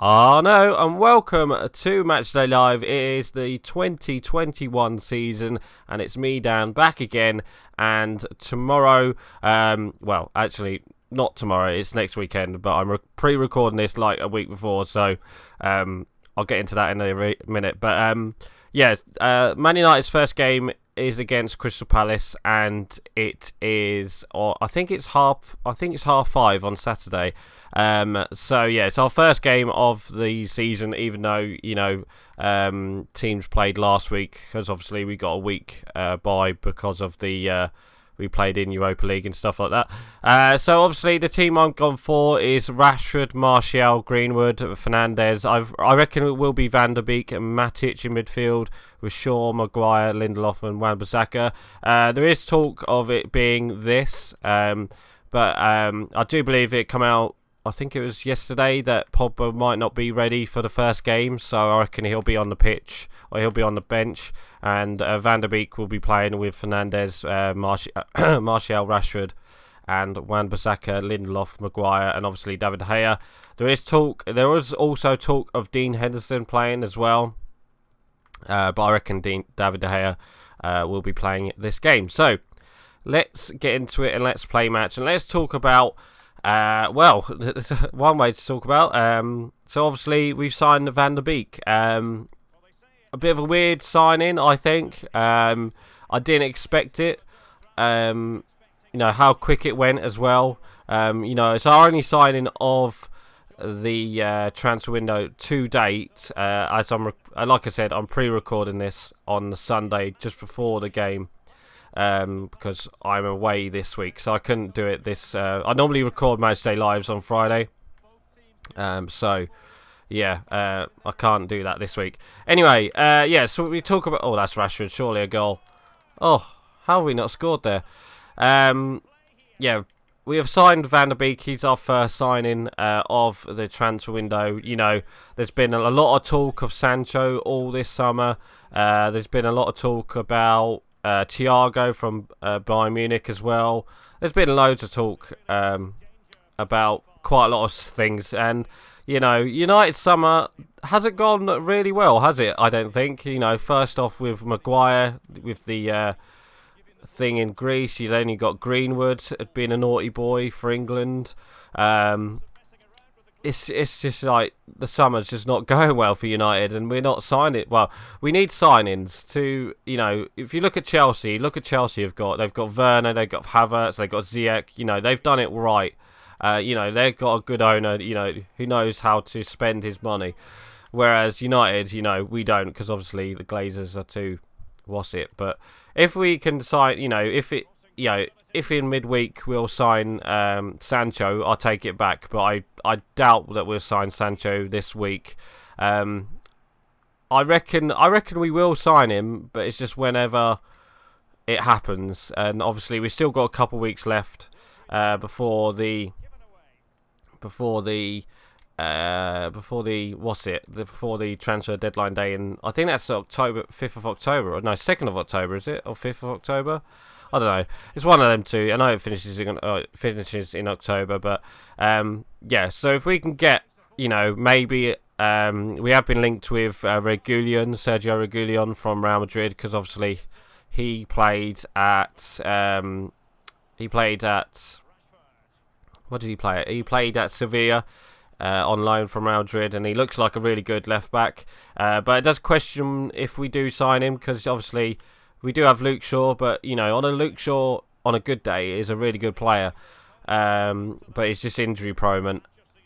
No, and welcome to Matchday Live. It is the 2021 season, and it's me, Dan, back again. And tomorrow, well, actually, not tomorrow, it's next weekend, but I'm pre-recording this like a week before, so I'll get into that in a minute. But Man United's first game is against Crystal Palace, and it is, or I think it's half 5 on Saturday. It's our first game of the season, even though teams played last week, because obviously we got a week bye because of the we played in Europa League and stuff like that. So obviously the team I'm gone for is Rashford, Martial, Greenwood, Fernandes. I reckon it will be Van der Beek and Matic in midfield with Shaw, Maguire, Lindelof and Wan-Bissaka. There is talk of it being this, but I do believe it come out, I think it was yesterday, that Pogba might not be ready for the first game, so I reckon he'll be on the pitch, or he'll be on the bench, and Van der Beek will be playing with Fernandes, Martial, Rashford, and Wan-Bissaka, Lindelof, Maguire, and obviously David De Gea. There was also talk of Dean Henderson playing as well, but I reckon David De Gea will be playing this game. So let's get into it and let's play match, and let's talk about. There's one way to talk about. So obviously we've signed Van der Beek. A bit of a weird signing, I think. I didn't expect it. How quick it went as well. It's our only signing of the transfer window to date. As like I said, I'm pre-recording this on the Sunday just before the game. Because I'm away this week, so I couldn't do it this. I normally record Matchday Lives on Friday, I can't do that this week. Anyway, so we talk about. Oh, that's Rashford, surely a goal. Oh, how have we not scored there? We have signed Van der Beek. He's our first signing of the transfer window. There's been a lot of talk of Sancho all this summer. There's been a lot of talk about Thiago from Bayern Munich as well. There's been loads of talk about quite a lot of things, and United summer hasn't gone really well, has it? I don't think. First off with Maguire, with the thing in Greece, you'd only got Greenwood being a naughty boy for England. It's just like the summer's just not going well for United, and we're not signing. Well, we need signings to, if you look at Chelsea, they've got Werner, they've got Havertz, they've got Ziyech. They've done it right. They've got a good owner, who knows how to spend his money. Whereas United, we don't, because obviously the Glazers are too, But if we can sign, if in midweek we'll sign Sancho, I'll take it back. But I doubt that we'll sign Sancho this week. I reckon we will sign him, but it's just whenever it happens. And obviously we've still got a couple of weeks left before the transfer deadline day, and I think that's 5th of October, or no, 2nd of October, is it, or 5th of October? I don't know. It's one of them two. I know it finishes in October, but so if we can get, maybe we have been linked with Sergio Reguilon from Real Madrid, because obviously he played at what did he play at? He played at Sevilla on loan from Real Madrid, and he looks like a really good left back. But it does question if we do sign him, because obviously we do have Luke Shaw, but Luke Shaw on a good day is a really good player, but he's just injury prone,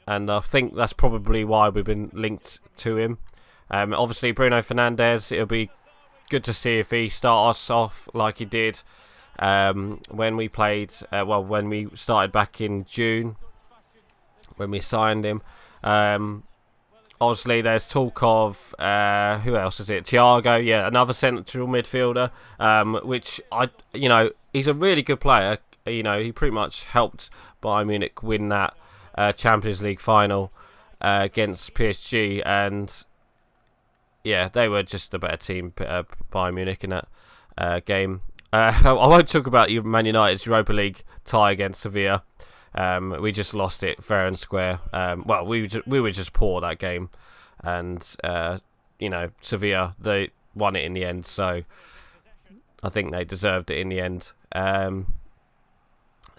and I think that's probably why we've been linked to him. Obviously Bruno Fernandes, it'll be good to see if he starts us off like he did when we played. When we started back in June, when we signed him. Obviously, there's talk of who else is it? Thiago, another central midfielder, which he's a really good player. He pretty much helped Bayern Munich win that Champions League final against PSG, and they were just a better team, Bayern Munich, in that game. I won't talk about Man United's Europa League tie against Sevilla. We just lost it fair and square. Well, we were just poor that game, and Sevilla, they won it in the end, so I think they deserved it in the end.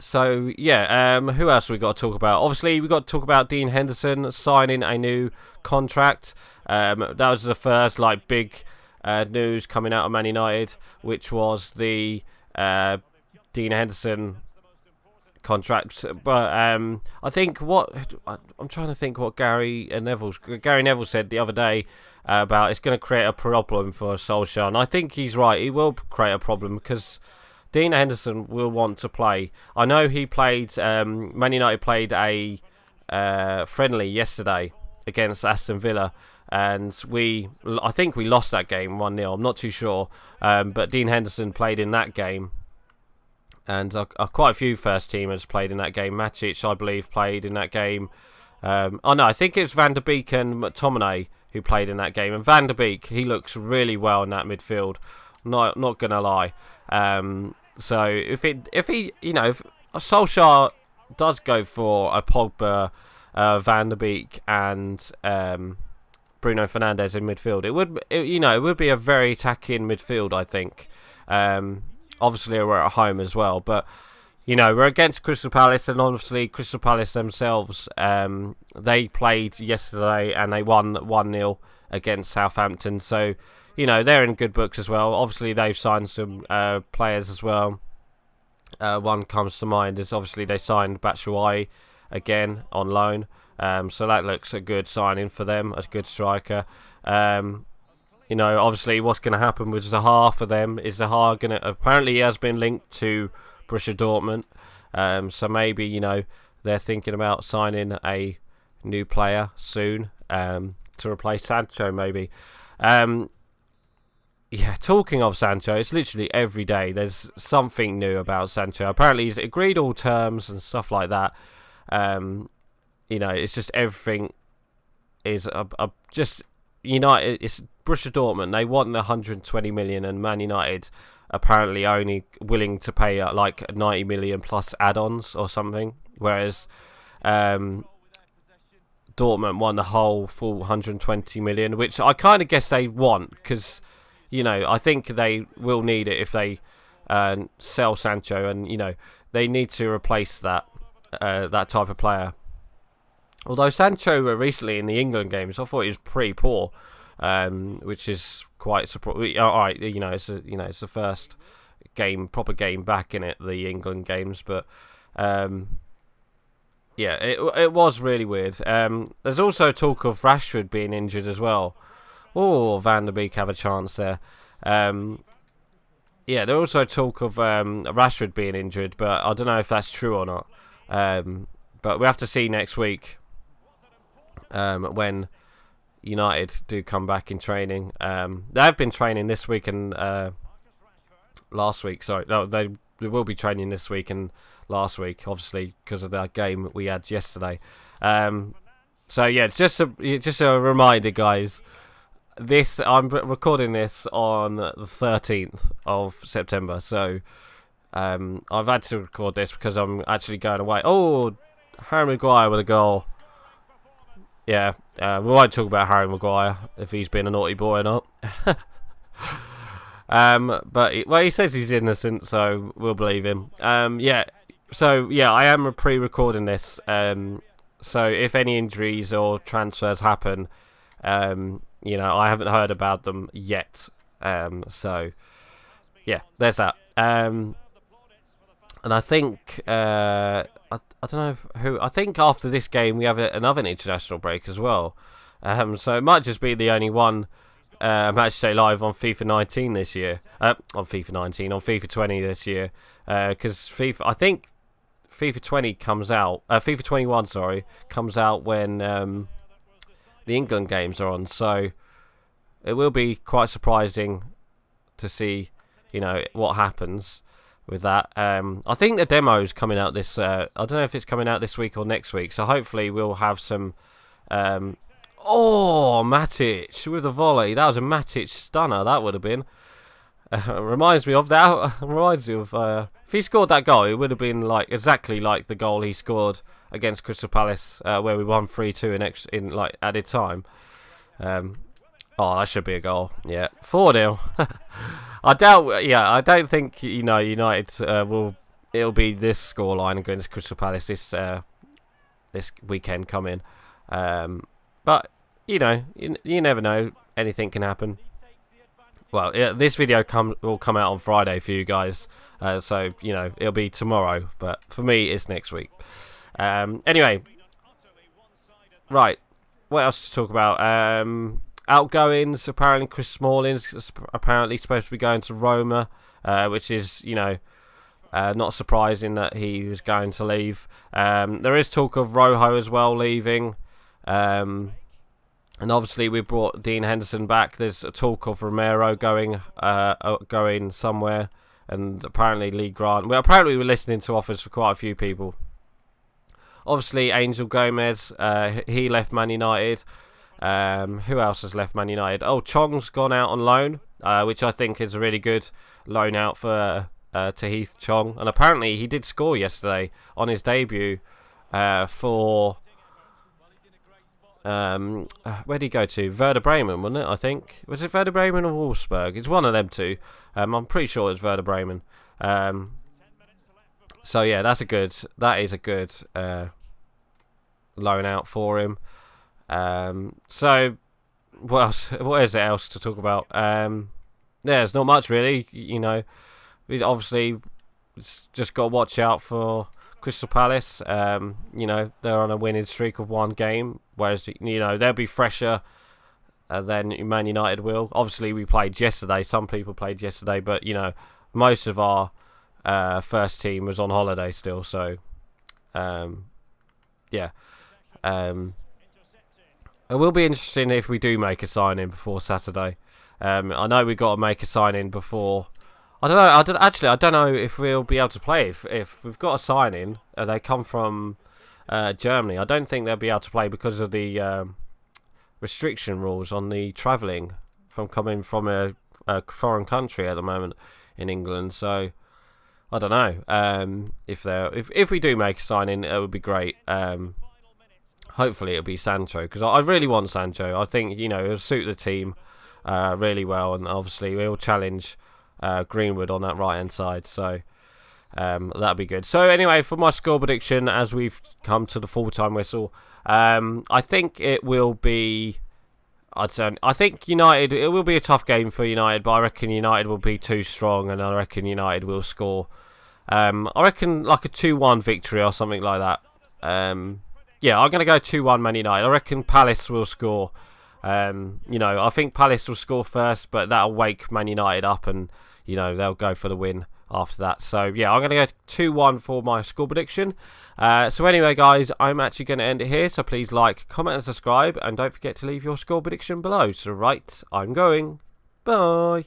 Who else we got to talk about? Obviously, we got to talk about Dean Henderson signing a new contract. That was the first big news coming out of Man United, which was the Dean Henderson contract. But I think I'm trying to think what Gary Neville said the other day about it's going to create a problem for Solskjaer, and I think he's right. He will create a problem because Dean Henderson will want to play. I know he played. Man United played a friendly yesterday against Aston Villa, and I think we lost that game 1-0. I'm not too sure, but Dean Henderson played in that game, and quite a few first teamers played in that game. Matic, I believe, played in that game. I think it was Van der Beek and McTominay who played in that game. And Van der Beek, he looks really well in that midfield. Not gonna lie. So if Solskjaer does go for a Pogba, Van der Beek, and Bruno Fernandes in midfield, it would be a very attacking midfield, I think. Obviously, we're at home as well, but we're against Crystal Palace, and obviously Crystal Palace themselves, they played yesterday and they won 1-0 against Southampton. So they're in good books as well. Obviously, they've signed some players as well. One comes to mind is obviously they signed Batshuayi again on loan. So that looks a good signing for them, a good striker. Obviously what's going to happen with Zaha for them is Zaha apparently he has been linked to Borussia Dortmund. So maybe, they're thinking about signing a new player soon to replace Sancho maybe. Talking of Sancho, it's literally every day there's something new about Sancho. Apparently he's agreed all terms and stuff like that. It's just everything is just United. It's Borussia Dortmund. They want 120 million, and Man United apparently only willing to pay 90 million plus add-ons or something. Whereas Dortmund won the whole full 120 million, which I kind of guess they want because. I think they will need it if they sell Sancho, and they need to replace that type of player. Although Sancho recently in the England games, I thought he was pretty poor, which is quite surprising. All right, it's the first proper game back in it, the England games, but it was really weird. There's also talk of Rashford being injured as well. Oh, Van der Beek have a chance there. There's also talk of Rashford being injured, but I don't know if that's true or not. But we have to see next week when United do come back in training. They have been training this week and last week. Sorry, no, they will be training this week and last week, obviously because of that game we had yesterday. Just a reminder, guys. I'm recording this on the 13th of September, so I've had to record this because I'm actually going away. Oh, Harry Maguire with a goal. Yeah, we won't talk about Harry Maguire if he's been a naughty boy or not. But he says he's innocent, so we'll believe him. I am pre-recording this. So if any injuries or transfers happen, I haven't heard about them yet. There's that. And I think I don't know who. I think after this game we have another international break as well. So it might just be the only one match day live on FIFA 19 this year. On FIFA 20 this year. Because FIFA, I think FIFA 20 comes out. FIFA 21, sorry, comes out when the England games are on, so it will be quite surprising to see, what happens with that. I think the demo's coming out this. I don't know if it's coming out this week or next week. So hopefully we'll have some. Matic with a volley. That was a Matic stunner. That would have been. Reminds me of that. Reminds me of if he scored that goal, it would have been like exactly like the goal he scored against Crystal Palace, where we won 3-2 in like added time. Oh, that should be a goal. Yeah, 4-0. I doubt. Yeah, I don't think United will. It'll be this scoreline against Crystal Palace this weekend coming. But you never know. Anything can happen. Well, yeah, this video will come out on Friday for you guys, so it'll be tomorrow. But for me, it's next week. Anyway, right. What else to talk about? Outgoings. Apparently, Chris Smalling's apparently supposed to be going to Roma, which is not surprising that he was going to leave. There is talk of Rojo as well leaving. And obviously we brought Dean Henderson back. There's a talk of Romero going somewhere, and apparently Lee Grant. Well, apparently we're listening to offers for quite a few people. Obviously Angel Gomez, he left Man United. Who else has left Man United? Oh, Chong's gone out on loan, which I think is a really good loan out for Tahith Chong. And apparently he did score yesterday on his debut for... where did he go to? Werder Bremen, wasn't it? I think. Was it Werder Bremen or Wolfsburg? It's one of them two. I'm pretty sure it's Werder Bremen. So yeah, that is a good loan out for him. So what else? What is there else to talk about? There's not much really. We obviously just got to watch out for Crystal Palace. They're on a winning streak of one game, whereas they'll be fresher than Man United will. Obviously, we played yesterday. Some people played yesterday, but most of our first team was on holiday still. So, yeah. It will be interesting if we do make a sign-in before Saturday. I know we got to make a sign-in before. I don't know if we'll be able to play if we've got a sign-in. They come from Germany. I don't think they'll be able to play because of the restriction rules on the travelling from coming from a foreign country at the moment in England. So I don't know if we do make a sign-in, it would be great. Hopefully it'll be Sancho, because I really want Sancho. I think it'll suit the team really well, and obviously we'll challenge Greenwood on that right hand side, so that'll be good. So anyway, for my score prediction, as we've come to the full-time whistle, I think it will be, I think United, it will be a tough game for United, but I reckon United will be too strong, and I reckon United will score. I reckon like a 2-1 victory or something like that. Yeah, I'm going to go 2-1 Man United. I reckon Palace will score. I think Palace will score first, but that'll wake Man United up, and they'll go for the win after that. So yeah, I'm going to go 2-1 for my score prediction. So anyway, guys, I'm actually going to end it here. So please like, comment, and subscribe, and don't forget to leave your score prediction below. So right, I'm going. Bye.